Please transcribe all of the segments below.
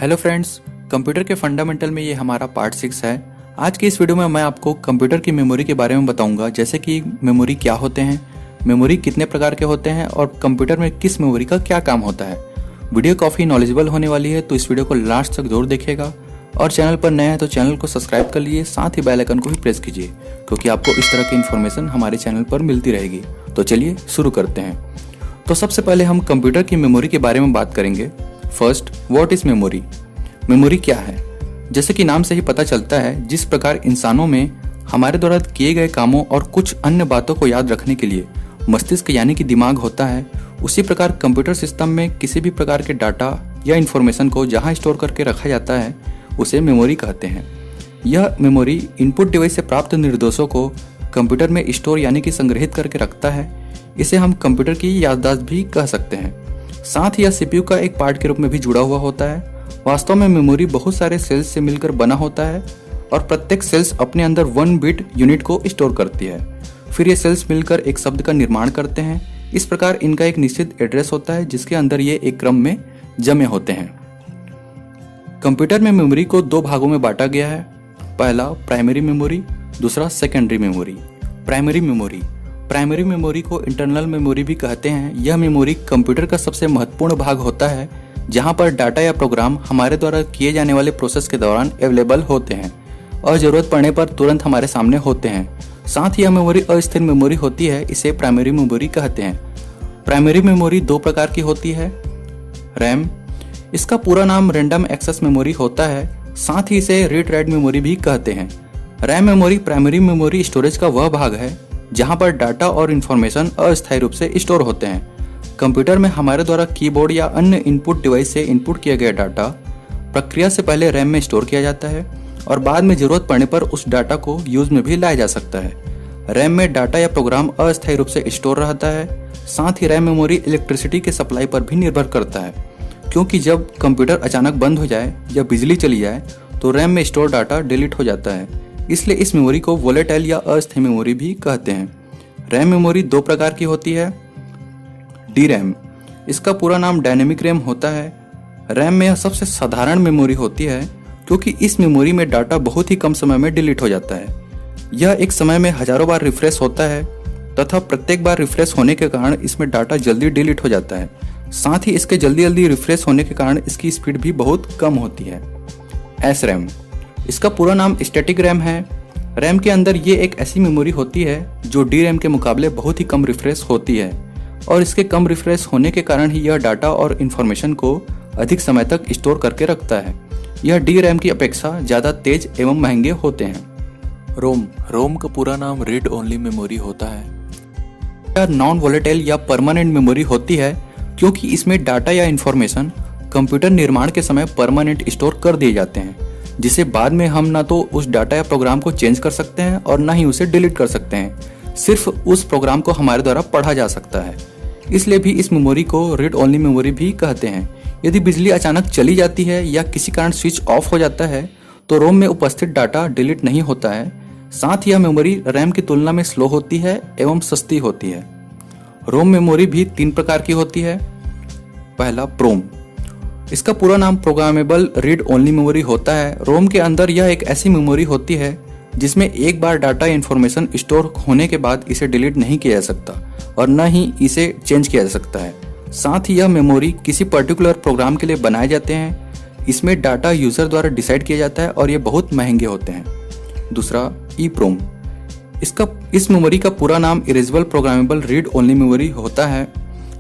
Hello friends, computer के fundamental में ये हमारा पार्ट 6 है। आज की इस वीडियो में मैं आपको कंप्यूटर की मेमोरी के बारे में बताऊंगा, जैसे कि मेमोरी क्या होते हैं, मेमोरी कितने प्रकार के होते हैं और कंप्यूटर में किस मेमोरी का क्या काम होता है। वीडियो काफ़ी नॉलेजेबल होने वाली है, तो इस वीडियो को लास्ट तक जरूर देखिएगा। और चैनल पर नए हैं तो चैनल को सब्सक्राइब कर लीजिए, साथ ही बेल आइकन को भी प्रेस कीजिए, क्योंकि आपको इस तरह की इन्फॉर्मेशन हमारे चैनल पर मिलती रहेगी। तो चलिए शुरू करते हैं। तो सबसे पहले हम कंप्यूटर की मेमोरी के बारे में बात करेंगे। First, what is memory. Memory क्या है? जैसे कि नाम से ही पता चलता है, जिस प्रकार इंसानों में हमारे द्वारा किए गए कामों और कुछ अन्य बातों को याद रखने के लिए मस्तिष्क यानी कि दिमाग होता है, उसी प्रकार कंप्यूटर सिस्टम में किसी भी प्रकार के डाटा या इंफॉर्मेशन को जहां स्टोर करके रखा जाता है उसे मेमोरी कहते हैं। यह मेमोरी इनपुट डिवाइस से प्राप्त निर्देशों को कंप्यूटर में स्टोर यानी कि संग्रहित करके रखता है। इसे हम कंप्यूटर की याददाश्त भी कह सकते हैं। साथ ही यह सीपीयू का एक पार्ट के रूप में भी जुड़ा हुआ होता है। वास्तव में मेमोरी बहुत सारे सेल्स से मिलकर बना होता है और प्रत्येक सेल्स अपने अंदर 1 बिट यूनिट को स्टोर करती है। फिर ये सेल्स मिलकर एक शब्द का निर्माण करते हैं। इस प्रकार इनका एक निश्चित एड्रेस होता है, जिसके अंदर ये एक क्रम में जमे होते हैं। कंप्यूटर में मेमोरी को 2 भागों में बांटा गया है। पहला प्राइमरी मेमोरी, दूसरा सेकेंडरी मेमोरी। प्राइमरी मेमोरी को इंटरनल मेमोरी भी कहते हैं। यह मेमोरी कंप्यूटर का सबसे महत्वपूर्ण भाग होता है, जहां पर डाटा या प्रोग्राम हमारे द्वारा किए जाने वाले प्रोसेस के दौरान अवेलेबल होते हैं और जरूरत पड़ने पर तुरंत हमारे सामने होते हैं। साथ ही यह मेमोरी अस्थिर मेमोरी होती है, इसे प्राइमरी मेमोरी कहते हैं। प्राइमरी मेमोरी 2 प्रकार की होती है। रैम, इसका पूरा नाम रैंडम एक्सेस मेमोरी होता है। साथ ही इसे रीड राइट मेमोरी भी कहते हैं। RAM memory primary memory storage का वह भाग है जहां पर डाटा और इंफॉर्मेशन अस्थायी रूप से स्टोर होते हैं। कंप्यूटर में हमारे द्वारा कीबोर्ड या अन्य इनपुट डिवाइस से इनपुट किया गया डाटा प्रक्रिया से पहले रैम में स्टोर किया जाता है और बाद में जरूरत पड़ने पर उस डाटा को यूज में भी लाया जा सकता है। रैम में डाटा या प्रोग्राम अस्थायी रूप से स्टोर रहता है। साथ ही रैम मेमोरी इलेक्ट्रिसिटी के सप्लाई पर भी निर्भर करता है, क्योंकि जब कंप्यूटर अचानक बंद हो जाए या बिजली चली जाए तो रैम में स्टोर डाटा डिलीट हो जाता है। इसलिए इस मेमोरी को वोलेटाइल या अस्थायी मेमोरी भी कहते हैं। रैम मेमोरी 2 प्रकार की होती है। डी रैम, इसका पूरा नाम डायनेमिक रैम होता है। रैम में यह सबसे साधारण मेमोरी होती है, क्योंकि इस मेमोरी में डाटा बहुत ही कम समय में डिलीट हो जाता है। यह एक समय में हजारों बार रिफ्रेश होता है तथा प्रत्येक बार रिफ्रेश होने के कारण इसमें डाटा जल्दी डिलीट हो जाता है। साथ ही इसके जल्दी रिफ्रेश होने के कारण इसकी स्पीड भी बहुत कम होती है। एस रैम, इसका पूरा नाम स्टैटिक रैम है। रैम के अंदर ये एक ऐसी मेमोरी होती है जो डी रैम के मुकाबले बहुत ही कम रिफ्रेश होती है और इसके कम रिफ्रेश होने के कारण ही यह डाटा और इन्फॉर्मेशन को अधिक समय तक स्टोर करके रखता है। यह डी रैम की अपेक्षा ज़्यादा तेज एवं महंगे होते हैं। रोम का पूरा नाम रीड ओनली मेमोरी होता है। यह नॉन वोलेटाइल या परमानेंट मेमोरी होती है, क्योंकि इसमें डाटा या इन्फॉर्मेशन कंप्यूटर निर्माण के समय परमानेंट स्टोर कर दिए जाते हैं, जिसे बाद में हम ना तो उस डाटा या प्रोग्राम को चेंज कर सकते हैं और ना ही उसे डिलीट कर सकते हैं। सिर्फ उस प्रोग्राम को हमारे द्वारा पढ़ा जा सकता है। इसलिए भी इस मेमोरी को रीड ओनली मेमोरी भी कहते हैं। यदि बिजली अचानक चली जाती है या किसी कारण स्विच ऑफ हो जाता है तो रोम में उपस्थित डाटा डिलीट नहीं होता है। साथ ही यह मेमोरी रैम की तुलना में स्लो होती है एवं सस्ती होती है। रोम मेमोरी भी 3 प्रकार की होती है। पहला प्रोम, इसका पूरा नाम प्रोग्रामेबल रीड ओनली मेमोरी होता है। रोम के अंदर यह एक ऐसी मेमोरी होती है जिसमें एक बार डाटा इन्फॉर्मेशन स्टोर होने के बाद इसे डिलीट नहीं किया जा सकता और न ही इसे चेंज किया जा सकता है। साथ ही यह मेमोरी किसी पर्टिकुलर प्रोग्राम के लिए बनाए जाते हैं। इसमें डाटा यूजर द्वारा डिसाइड किया जाता है और ये बहुत महंगे होते हैं। दूसरा ईप्रोम, इस मेमोरी का पूरा नाम erasable programmable read only memory होता है।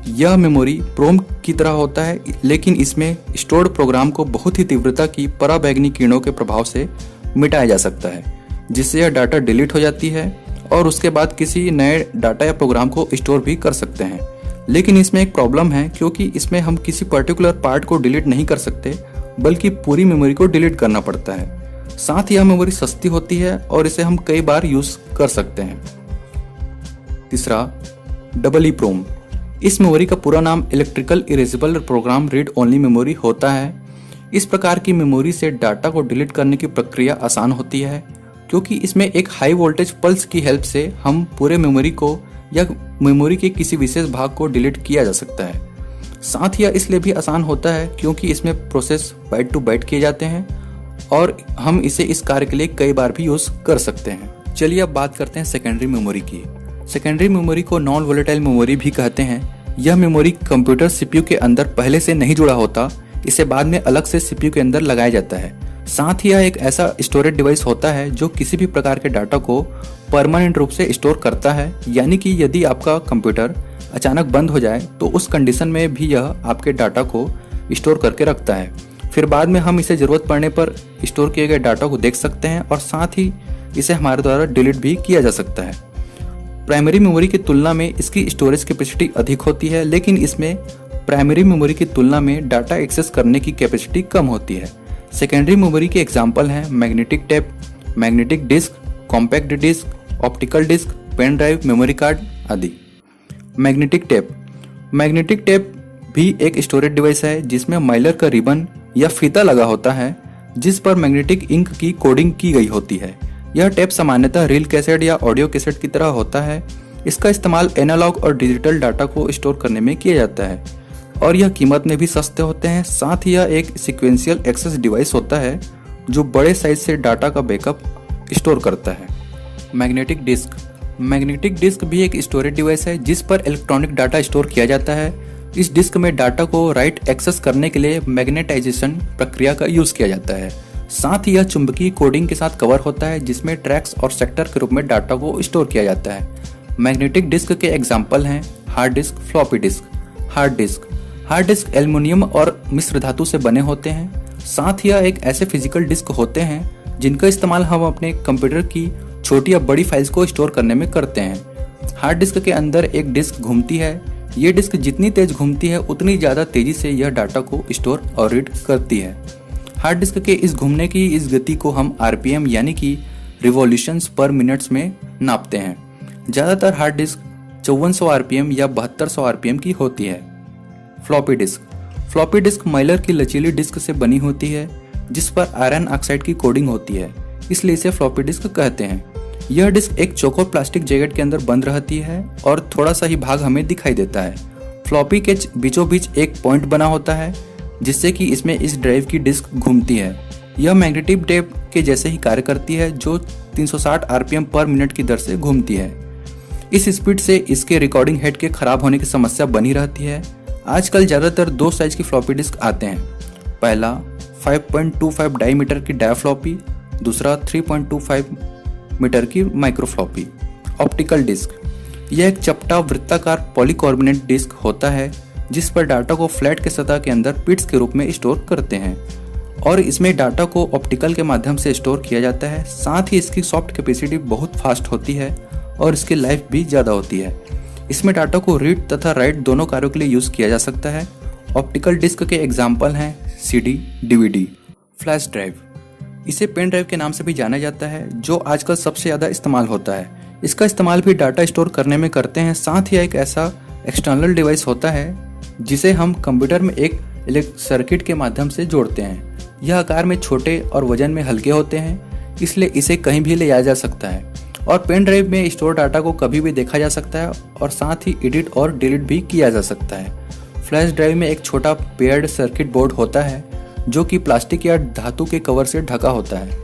यह मेमोरी प्रोम की तरह होता है, लेकिन इसमें स्टोर्ड प्रोग्राम को बहुत ही तीव्रता की पराबैंगनी किरणों के प्रभाव से मिटाया जा सकता है, जिससे यह डाटा डिलीट हो जाती है और उसके बाद किसी नए डाटा या प्रोग्राम को स्टोर भी कर सकते हैं। लेकिन इसमें एक प्रॉब्लम है, क्योंकि इसमें हम किसी पर्टिकुलर पार्ट को डिलीट नहीं कर सकते, बल्कि पूरी मेमोरी को डिलीट करना पड़ता है। साथ ही यह मेमोरी सस्ती होती है और इसे हम कई बार यूज कर सकते हैं। तीसरा, डबल ईप्रोम, इस मेमोरी का पूरा नाम electrical erasable program read only memory होता है। इस प्रकार की मेमोरी से डाटा को डिलीट करने की प्रक्रिया आसान होती है, क्योंकि इसमें एक हाई वोल्टेज पल्स की हेल्प से हम पूरे मेमोरी को या मेमोरी के किसी विशेष भाग को डिलीट किया जा सकता है। साथ ही यह इसलिए भी आसान होता है क्योंकि इसमें प्रोसेस बाइट टू बाइट किए जाते हैं और हम इसे इस कार्य के लिए कई बार भी यूज कर सकते हैं। चलिए अब बात करते हैं सेकेंडरी मेमोरी की। सेकेंडरी मेमोरी को नॉन वोलेटाइल मेमोरी भी कहते हैं। यह मेमोरी कंप्यूटर सीपीयू के अंदर पहले से नहीं जुड़ा होता, इसे बाद में अलग से सीपीयू के अंदर लगाया जाता है। साथ ही यह एक ऐसा स्टोरेज डिवाइस होता है जो किसी भी प्रकार के डाटा को परमानेंट रूप से स्टोर करता है, यानी कि यदि आपका कंप्यूटर अचानक बंद हो जाए तो उस कंडीशन में भी यह आपके डाटा को स्टोर करके रखता है। फिर बाद में हम इसे ज़रूरत पड़ने पर स्टोर किए गए डाटा को देख सकते हैं और साथ ही इसे हमारे द्वारा डिलीट भी किया जा सकता है। प्राइमरी मेमोरी की तुलना में इसकी स्टोरेज कैपेसिटी अधिक होती है, लेकिन इसमें प्राइमरी मेमोरी की तुलना में डाटा एक्सेस करने की कैपेसिटी कम होती है। सेकेंडरी मेमोरी के एग्जाम्पल हैं magnetic tape, magnetic disc, compact disc, optical disc, pen drive, memory card आदि। मैग्नेटिक टेप भी एक स्टोरेज डिवाइस है जिसमें माइलर का रिबन या फीता लगा होता है जिस पर मैग्नेटिक इंक की कोडिंग की गई होती है। यह टेप सामान्यतः रील कैसेट या ऑडियो कैसेट की तरह होता है। इसका इस्तेमाल एनालॉग और डिजिटल डाटा को स्टोर करने में किया जाता है और यह कीमत में भी सस्ते होते हैं। साथ ही यह एक सीक्वेंशियल एक्सेस डिवाइस होता है जो बड़े साइज से डाटा का बैकअप स्टोर करता है। मैग्नेटिक डिस्क भी एक स्टोरेज डिवाइस है जिस पर इलेक्ट्रॉनिक डाटा स्टोर किया जाता है। इस डिस्क में डाटा को राइट एक्सेस करने के लिए मैग्नेटाइजेशन प्रक्रिया का यूज किया जाता है। साथ ही यह चुंबकीय कोडिंग के साथ कवर होता है जिसमें ट्रैक्स और सेक्टर के रूप में डाटा को स्टोर किया जाता है। मैग्नेटिक डिस्क के एग्जाम्पल हैं hard disk, floppy disk. Hard disk aluminium और मिश्र धातु से बने होते हैं। साथ ही यह एक ऐसे फिजिकल डिस्क होते हैं जिनका इस्तेमाल हम अपने कंप्यूटर की छोटी या बड़ी फाइल्स को स्टोर करने में करते हैं। हार्ड डिस्क के अंदर एक डिस्क घूमती है। ये डिस्क जितनी तेज घूमती है उतनी ज़्यादा तेजी से यह डाटा को स्टोर और रीड करती है। हार्ड डिस्क के इस घूमने की इस गति को हम आरपीएम यानी कि रिवॉल्यूशंस पर मिनट्स में नापते हैं। ज़्यादातर हार्ड डिस्क 5400 आरपीएम या 7200 आरपीएम की होती है। फ्लॉपी डिस्क माइलर की लचीली डिस्क से बनी होती है जिस पर आयरन ऑक्साइड की कोडिंग होती है, इसलिए इसे फ्लॉपी डिस्क कहते हैं। यह डिस्क एक चौकोर प्लास्टिक जैकेट के अंदर बंद रहती है और थोड़ा सा ही भाग हमें दिखाई देता है। फ्लॉपी के बीचों बीच एक पॉइंट बना होता है जिससे कि इसमें इस ड्राइव की डिस्क घूमती है। यह मैग्नेटिक टेप के जैसे ही कार्य करती है जो 360 आरपीएम पर मिनट की दर से घूमती है। इस स्पीड से इसके रिकॉर्डिंग हेड के खराब होने की समस्या बनी रहती है। आजकल ज़्यादातर 2 साइज की फ्लॉपी डिस्क आते हैं। पहला 5.25 डायमीटर की डायफ्लॉपी, दूसरा 3.25 मीटर की माइक्रोफ्लॉपी। ऑप्टिकल डिस्क यह एक चपटा वृत्ताकार पॉलीकार्बोनेट डिस्क होता है जिस पर डाटा को फ्लैट के सतह के अंदर पिट्स के रूप में स्टोर करते हैं और इसमें डाटा को ऑप्टिकल के माध्यम से स्टोर किया जाता है। साथ ही इसकी सॉफ्ट कैपेसिटी बहुत फास्ट होती है और इसकी लाइफ भी ज़्यादा होती है। इसमें डाटा को रीड तथा राइट दोनों कार्यों के लिए यूज़ किया जा सकता है। ऑप्टिकल डिस्क के एग्जाम्पल हैं सीडी, डीवीडी। फ्लैश ड्राइव इसे पेन ड्राइव के नाम से भी जाना जाता है जो आजकल सबसे ज़्यादा इस्तेमाल होता है। इसका इस्तेमाल भी डाटा स्टोर करने में करते हैं। साथ ही एक ऐसा एक्सटर्नल डिवाइस होता है जिसे हम कंप्यूटर में एक इलेक्ट्रिक सर्किट के माध्यम से जोड़ते हैं। यह आकार में छोटे और वजन में हल्के होते हैं, इसलिए इसे कहीं भी ले जाया जा सकता है और पेन ड्राइव में स्टोर डाटा को कभी भी देखा जा सकता है और साथ ही एडिट और डिलीट भी किया जा सकता है। फ्लैश ड्राइव में एक छोटा पेयर्ड सर्किट बोर्ड होता है जो कि प्लास्टिक या धातु के कवर से ढका होता है।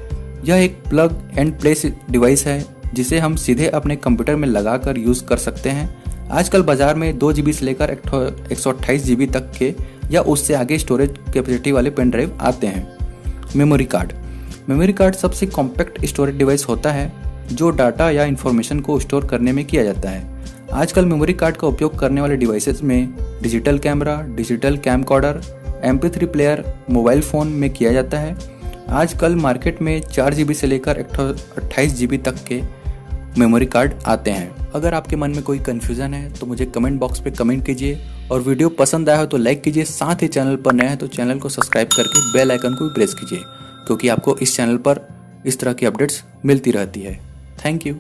यह एक प्लग एंड प्ले डिवाइस है जिसे हम सीधे अपने कंप्यूटर में लगाकर यूज़ कर सकते हैं। आजकल बाजार में 2 GB से लेकर 128 GB तक के या उससे आगे स्टोरेज कैपेसिटी वाले पेन ड्राइव आते हैं। मेमोरी कार्ड सबसे कॉम्पैक्ट स्टोरेज डिवाइस होता है जो डाटा या इन्फॉर्मेशन को स्टोर करने में किया जाता है। आजकल मेमोरी कार्ड का उपयोग करने वाले डिवाइसेस में digital camera, digital camcorder, MP3 player, mobile phone में किया जाता है। आजकल मार्केट में 4 GB से लेकर 28 GB तक के मेमोरी कार्ड आते हैं। अगर आपके मन में कोई कन्फ्यूज़न है तो मुझे कमेंट बॉक्स पे कमेंट कीजिए और वीडियो पसंद आया हो तो लाइक कीजिए। साथ ही चैनल पर नए हैं तो चैनल को सब्सक्राइब करके बेल आइकन को भी प्रेस कीजिए क्योंकि आपको इस चैनल पर इस तरह की अपडेट्स मिलती रहती है। Thank you.